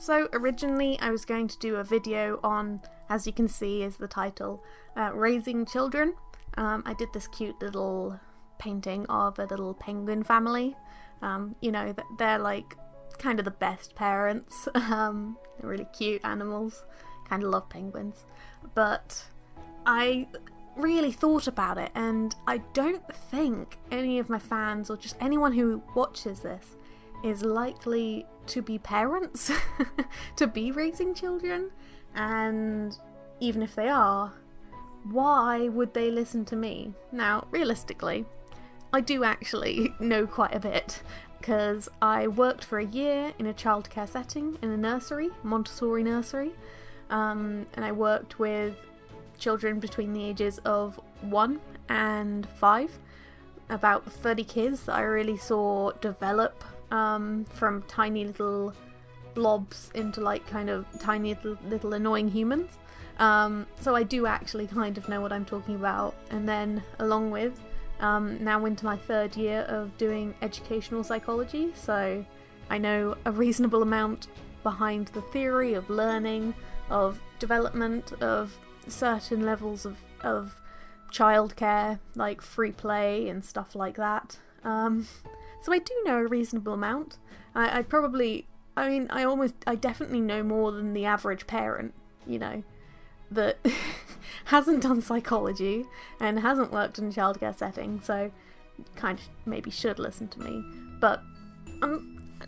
So originally I was going to do a video on, as you can see is the title, raising children. I did this cute little painting of a little penguin family. They're like kind of the best parents. They're really cute animals. Kind of love penguins. But I really thought about it, and I don't think any of my fans or just anyone who watches this is likely to be parents, to be raising children, and even if they are, why would they listen to me? Now, realistically, I do actually know quite a bit, because I worked for a year in a childcare setting in a nursery, Montessori nursery, and I worked with children between the ages of 1 and 5, about 30 kids that I really saw develop from tiny little blobs into like kind of tiny little annoying humans. So I do actually kind of know what I'm talking about. And then along with now into my 3rd year of doing educational psychology, so I know a reasonable amount behind the theory of learning, of development, of certain levels of childcare, like free play and stuff like that. So I do know a reasonable amount. I definitely know more than the average parent, that hasn't done psychology and hasn't worked in a childcare setting, so kind of maybe should listen to me. But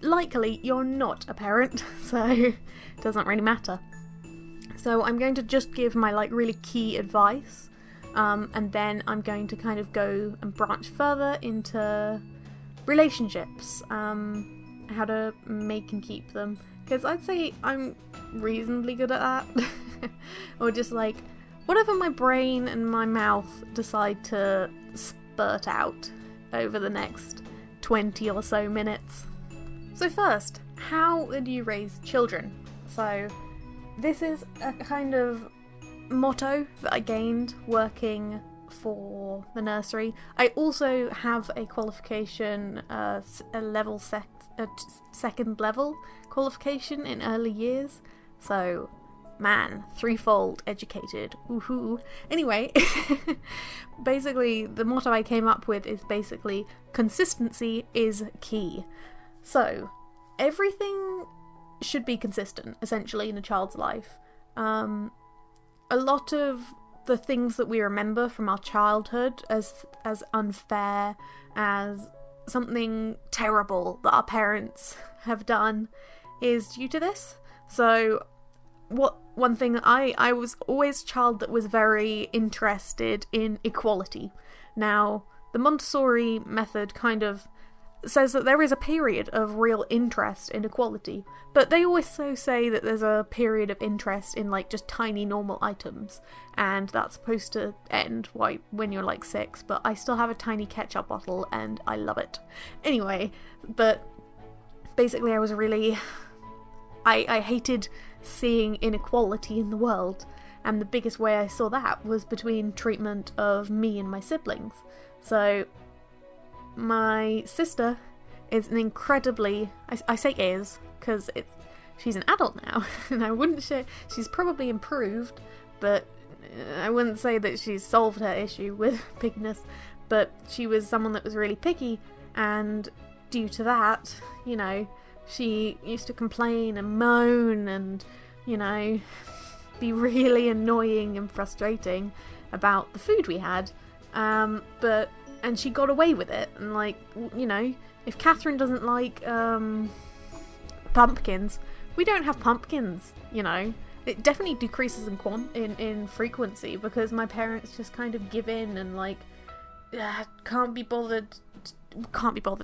likely you're not a parent, so it doesn't really matter. So I'm going to just give my really key advice, and then I'm going to kind of go and branch further into relationships, how to make and keep them, because I'd say I'm reasonably good at that. Or just whatever my brain and my mouth decide to spurt out over the next 20 or so minutes. So first, how do you raise children? So this is a kind of motto that I gained working for the nursery. I also have a qualification, a second level qualification in early years. So, man, 3-fold educated. Woohoo! Anyway, basically the motto I came up with is basically consistency is key. So, everything should be consistent, essentially, in a child's life. A lot of the things that we remember from our childhood as unfair, as something terrible that our parents have done, is due to this. So, one thing I was always a child that was very interested in equality. Now, the Montessori method kind of says that there is a period of real interest in equality, but they also say that there's a period of interest in just tiny normal items, and that's supposed to end when you're 6, but I still have a tiny ketchup bottle and I love it. Anyway, but basically I hated seeing inequality in the world, and the biggest way I saw that was between treatment of me and my siblings. So my sister is an incredibly, I say is, because she's an adult now, and I wouldn't say, she's probably improved, but I wouldn't say that she's solved her issue with pickiness, but she was someone that was really picky, and due to that, she used to complain and moan and, be really annoying and frustrating about the food we had, and she got away with it, and if Catherine doesn't like pumpkins, we don't have pumpkins, It definitely decreases in frequency, because my parents just kind of give in and can't be bothered.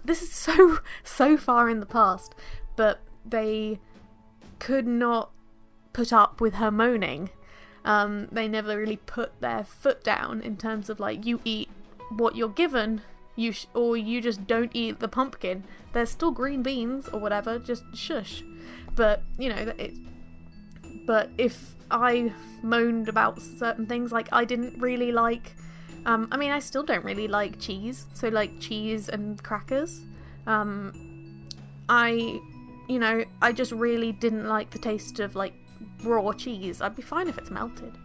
This is so far in the past, but they could not put up with her moaning. They never really put their foot down in terms of you eat what you're given, or you just don't eat the pumpkin. There's still green beans or whatever, just shush. But but if I moaned about certain things, I didn't really like, I still don't really like cheese, so cheese and crackers. I you know, I just really didn't like the taste of, like, raw cheese. I'd be fine if it's melted,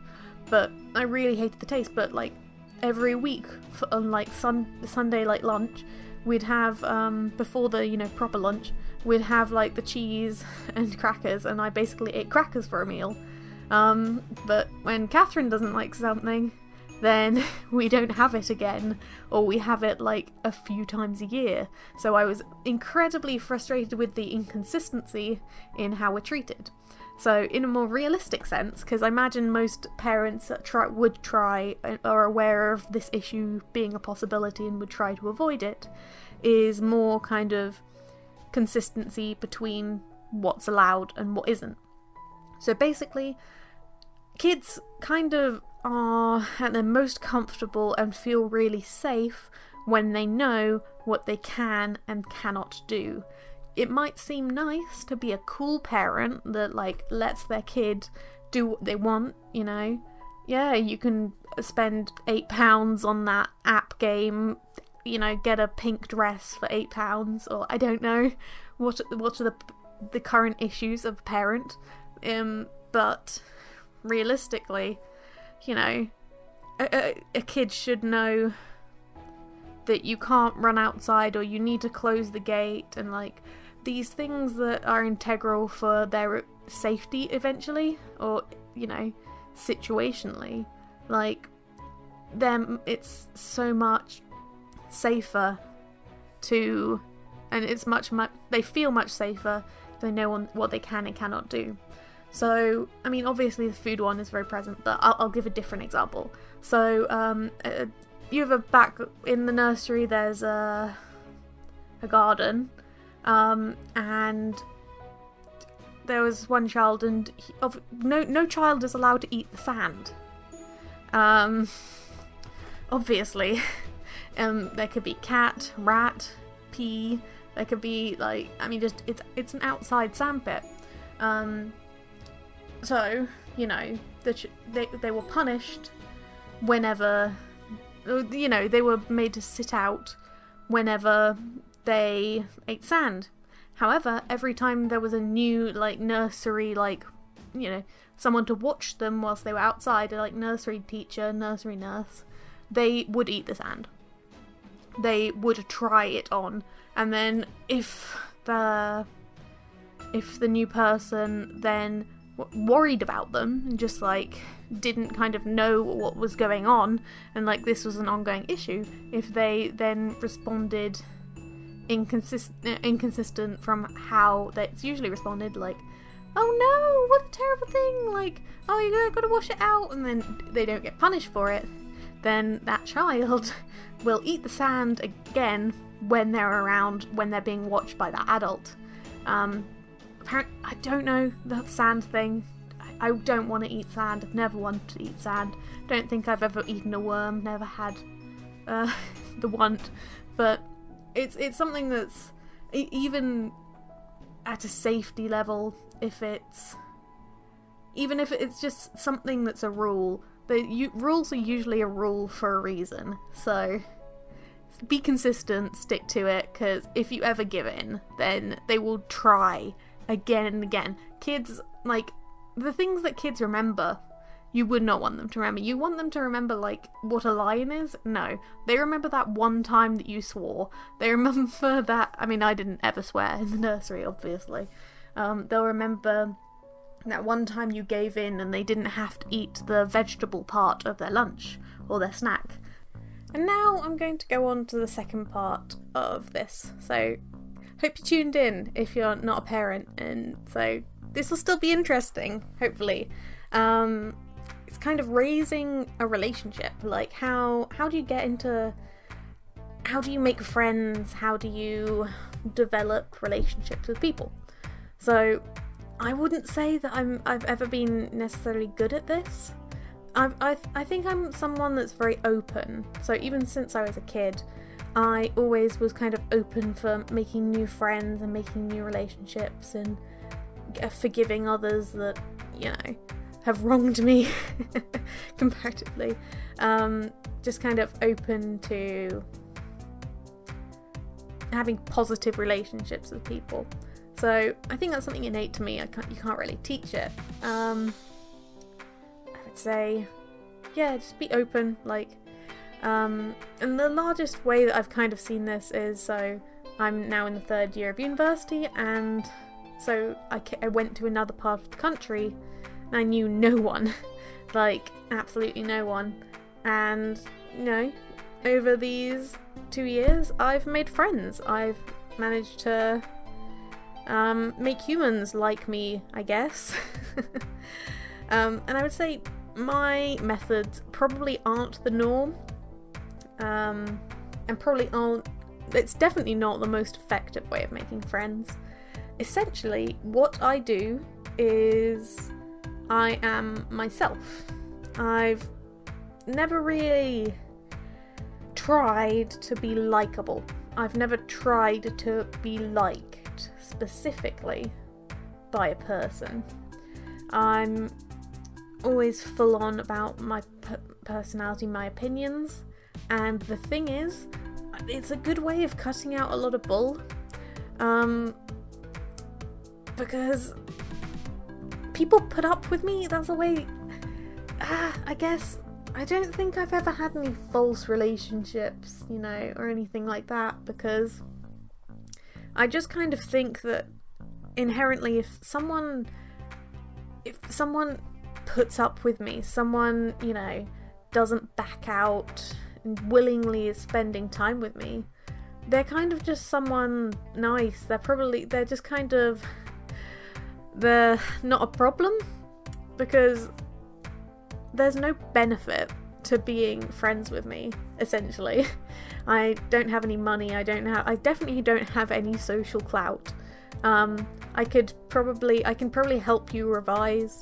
but I really hated the taste. But, like, every week on, like, Sunday, like, lunch, we'd have, before the, you know, proper lunch, we'd have, like, the cheese and crackers, and I basically ate crackers for a meal. But when Catherine doesn't like something, then we don't have it again, or we have it, like, a few times a year. So I was incredibly frustrated with the inconsistency in how we're treated. So in a more realistic sense, because I imagine most parents would try, are aware of this issue being a possibility and would try to avoid it, is more kind of consistency between what's allowed and what isn't. So basically, kids kind of are at their most comfortable and feel really safe when they know what they can and cannot do. It might seem nice to be a cool parent that, like, lets their kid do what they want, you know. Yeah, you can spend £8 on that app game, you know, get a pink dress for £8, or I don't know what are the current issues of a parent. But realistically, you know, a kid should know that you can't run outside, or you need to close the gate, and, like, these things that are integral for their safety eventually, or, you know, situationally. Like, it's so much safer to, and it's they feel much safer if they know what they can and cannot do. So, I mean, obviously the food one is very present, but I'll give a different example. So, you have back in the nursery, there's a garden, and there was one child, and no child is allowed to eat the sand. Obviously, there could be cat, rat, pea. There could be, like, I mean, just it's an outside sandpit. So, you know, they were punished whenever, you know, they were made to sit out whenever they ate sand. However, every time there was a new, like, nursery, like, you know, someone to watch them whilst they were outside, like nursery teacher, nursery nurse, they would eat the sand. They would try it on, and then if the new person then worried about them and just, like, didn't kind of know what was going on, and, like, this was an ongoing issue, if they then responded inconsistent from how it's usually responded, like, oh no, what a terrible thing, like, oh, you gotta wash it out, and then they don't get punished for it, then that child will eat the sand again when they're around, when they're being watched by that adult. I don't know the sand thing. I don't want to eat sand. I've never wanted to eat sand. Don't think I've ever eaten a worm. Never had the want. But it's something that's, even at a safety level, even if it's just something that's a rule, rules are usually a rule for a reason. So be consistent, stick to it, because if you ever give in, then they will try again and again. Kids, like, the things that kids remember, you would not want them to remember. You want them to remember, like, what a lion is? No. They remember that one time that you swore. They remember that, I mean, I didn't ever swear in the nursery, obviously. They'll remember that one time you gave in and they didn't have to eat the vegetable part of their lunch or their snack. And now I'm going to go on to the second part of this. So, hope you tuned in if you're not a parent, and so this will still be interesting, hopefully. It's kind of raising a relationship, like how do you get into, how do you make friends, how do you develop relationships with people? So I wouldn't say that I've ever been necessarily good at this. I think I'm someone that's very open, so even since I was a kid, I always was kind of open for making new friends and making new relationships and forgiving others that, you know, have wronged me comparatively. Just kind of open to having positive relationships with people. So I think that's something innate to me. You can't really teach it. I would say, yeah, just be open. And the largest way that I've kind of seen this is, so I'm now in the 3rd year of university, and so I went to another part of the country, and I knew no one, absolutely no one. And over these 2 years, I've made friends. I've managed to make humans like me, I guess. And I would say my methods probably aren't the norm, and probably aren't. It's definitely not the most effective way of making friends. Essentially, what I do is I am myself. I've never really tried to be likable. I've never tried to be liked specifically by a person. I'm always full on about my personality, my opinions, and the thing is, it's a good way of cutting out a lot of bull, because people put up with me. That's a way, I guess. I don't think I've ever had any false relationships, or anything like that, because I just kind of think that inherently if someone puts up with me, someone, doesn't back out and willingly is spending time with me, they're kind of just someone nice. They're just kind of, they're not a problem, because there's no benefit to being friends with me, essentially. I don't have any money, I definitely don't have any social clout. I can probably help you revise,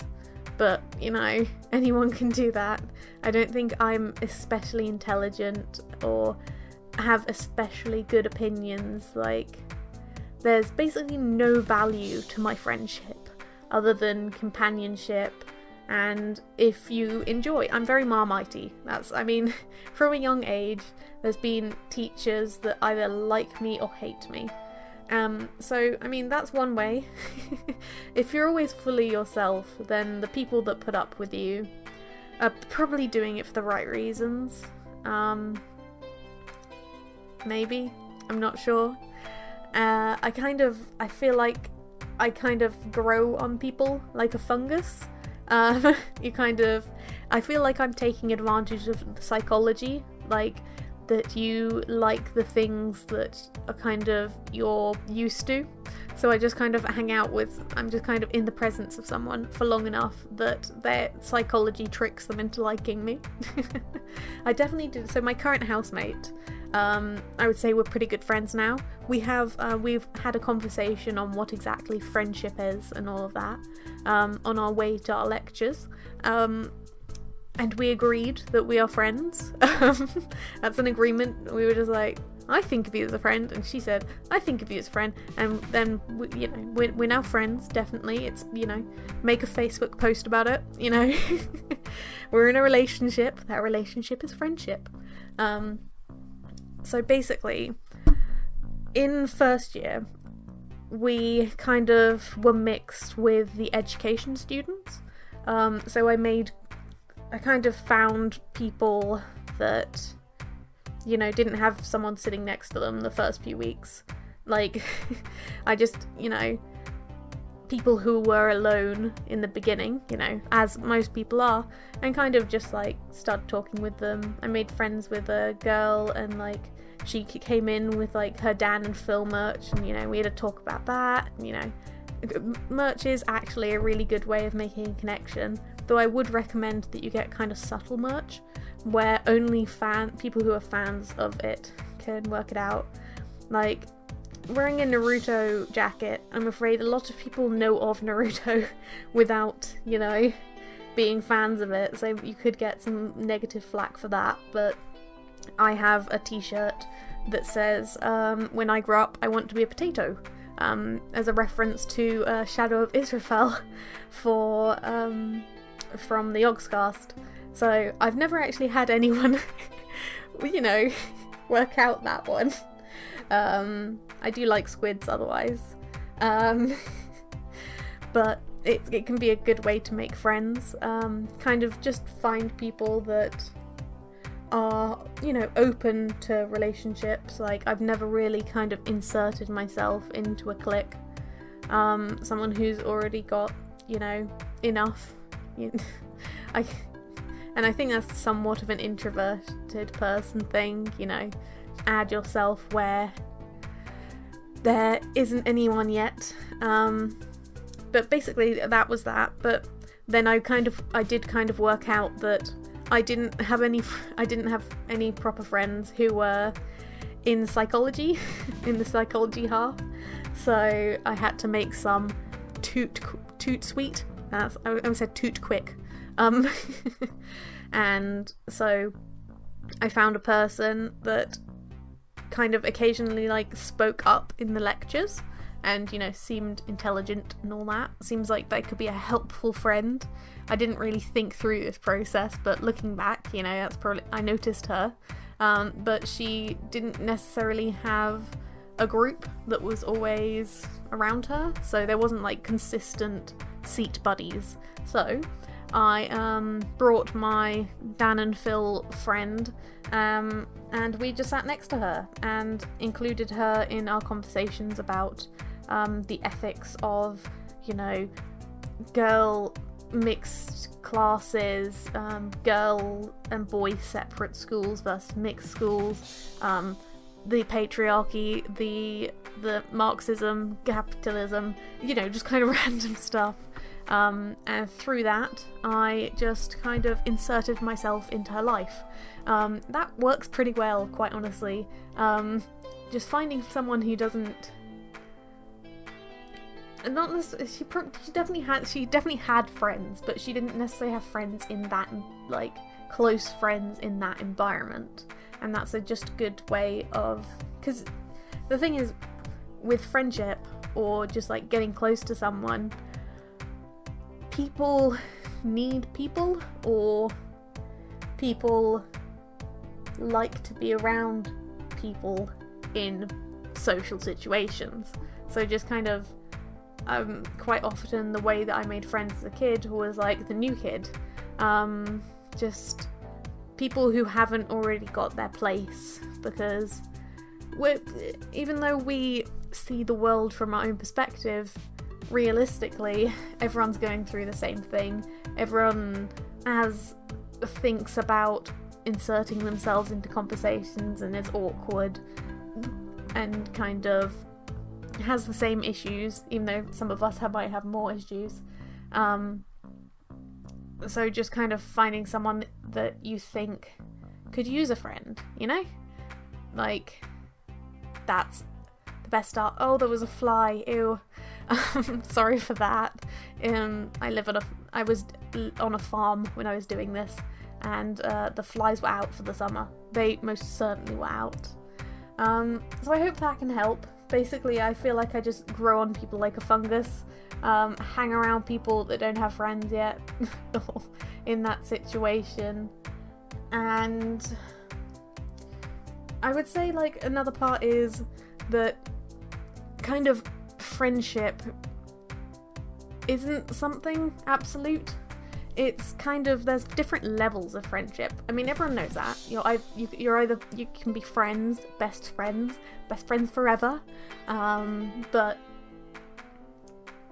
but anyone can do that. I don't think I'm especially intelligent or have especially good opinions. There's basically no value to my friendship other than companionship. And if you enjoy, I'm very Marmitey. From a young age, there's been teachers that either like me or hate me. That's one way. If you're always fully yourself, then the people that put up with you are probably doing it for the right reasons. Maybe. I'm not sure. I feel like I kind of grow on people like a fungus. I feel like I'm taking advantage of the psychology, that you like the things that are kind of you're used to. So I just kind of I'm just kind of in the presence of someone for long enough that their psychology tricks them into liking me. I definitely did. So my current housemate, I would say we're pretty good friends now. We've had a conversation on what exactly friendship is and all of that, on our way to our lectures. And we agreed that we are friends. That's an agreement. We were just like, I think of you as a friend, and she said, I think of you as a friend, and then we're now friends. Definitely, it's make a Facebook post about it. We're in a relationship. That relationship is friendship. So basically, in first year, we kind of were mixed with the education students. So I kind of found people that, didn't have someone sitting next to them the first few weeks. I just, people who were alone in the beginning, as most people are, and kind of just started talking with them. I made friends with a girl, and she came in with her Dan and Phil merch, and we had a talk about that. Merch is actually a really good way of making a connection, though I would recommend that you get kind of subtle merch where only people who are fans of it can work it out. Wearing a Naruto jacket, I'm afraid a lot of people know of Naruto without, being fans of it, so you could get some negative flack for that. But I have a t-shirt that says, when I grow up, I want to be a potato, as a reference to Shadow of Israfel from the Yogscast. So I've never actually had anyone, work out that one. I do like squids otherwise. Um, but it can be a good way to make friends. Kind of just find people that are, open to relationships. Like, I've never really kind of inserted myself into a clique. Someone who's already got, enough. And I think that's somewhat of an introverted person thing, add yourself where there isn't anyone yet. But basically that was that. But then I did kind of work out that I didn't have any proper friends who were in psychology, in the psychology half. So I had to make some toot sweet. I almost said toot quick. And so I found a person that kind of occasionally spoke up in the lectures and seemed intelligent and all that. Seems like they could be a helpful friend. I didn't really think through this process, but looking back, that's probably, I noticed her, but she didn't necessarily have a group that was always around her, so there wasn't consistent seat buddies. So I brought my Dan and Phil friend, and we just sat next to her and included her in our conversations about the ethics of, girl mixed classes, girl and boy separate schools versus mixed schools, the patriarchy, the Marxism, capitalism, just kind of random stuff. And through that, I just kind of inserted myself into her life. That works pretty well, quite honestly. Just finding someone who doesn't... Not necessarily, she definitely had friends, but she didn't necessarily have friends in that, close friends in that environment. And that's just a good way of... Because the thing is, with friendship, or just getting close to someone, people need people, or people like to be around people in social situations. So just kind of, quite often the way that I made friends as a kid was the new kid. Just people who haven't already got their place, because even though we see the world from our own perspective, realistically, everyone's going through the same thing. Everyone thinks about inserting themselves into conversations and is awkward and kind of has the same issues, even though some of us might have more issues. So just kind of finding someone that you think could use a friend, that's the best start. Oh, there was a fly, ew. Sorry for that. I was on a farm when I was doing this, and the flies were out for the summer. They most certainly were out. So I hope that can help. Basically, I feel like I just grow on people like a fungus, hang around people that don't have friends yet in that situation. And I would say another part is that kind of friendship isn't something absolute. It's kind of, there's different levels of friendship. I mean, everyone knows that. You can be friends, best friends forever. But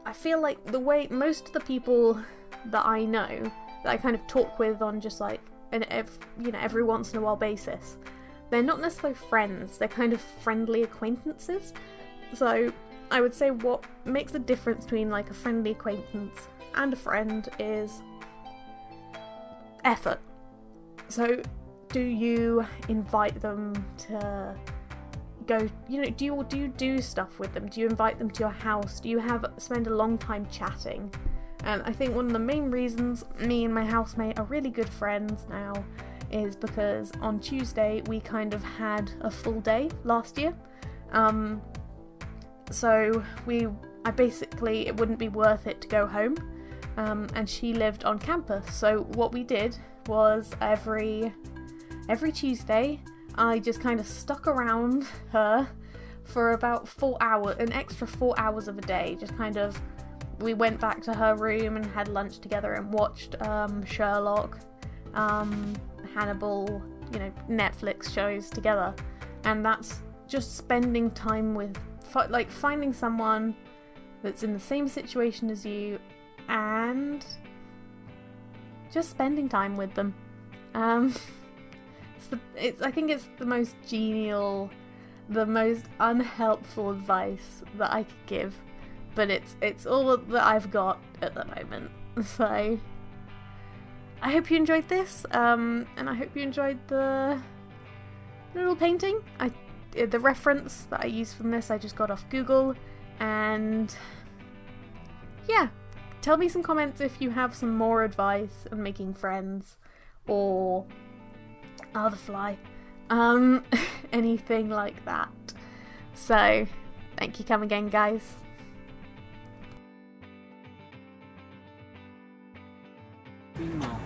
I feel like the way most of the people that I know, that I kind of talk with on just every once in a while basis, they're not necessarily friends. They're kind of friendly acquaintances. So I would say what makes a difference between a friendly acquaintance and a friend is effort. So do you invite them to go, do you do stuff with them? Do you invite them to your house? Do you spend a long time chatting? And I think one of the main reasons me and my housemate are really good friends now is because on Tuesday we kind of had a full day last year. So it wouldn't be worth it to go home. And she lived on campus. So what we did was every Tuesday, I just kind of stuck around her for about 4 hours, an extra 4 hours of a day. Just kind of, we went back to her room and had lunch together and watched Sherlock, Hannibal, you know, Netflix shows together. And that's just spending time with, like, finding someone that's in the same situation as you and just spending time with them. I think it's the most genial, the most unhelpful advice that I could give, but it's all that I've got at the moment. So I hope you enjoyed this, and I hope you enjoyed the little painting. The reference that I used from this I just got off Google, and yeah, tell me some comments if you have some more advice on making friends, or the fly, anything like that. So thank you, come again, guys. Meanwhile.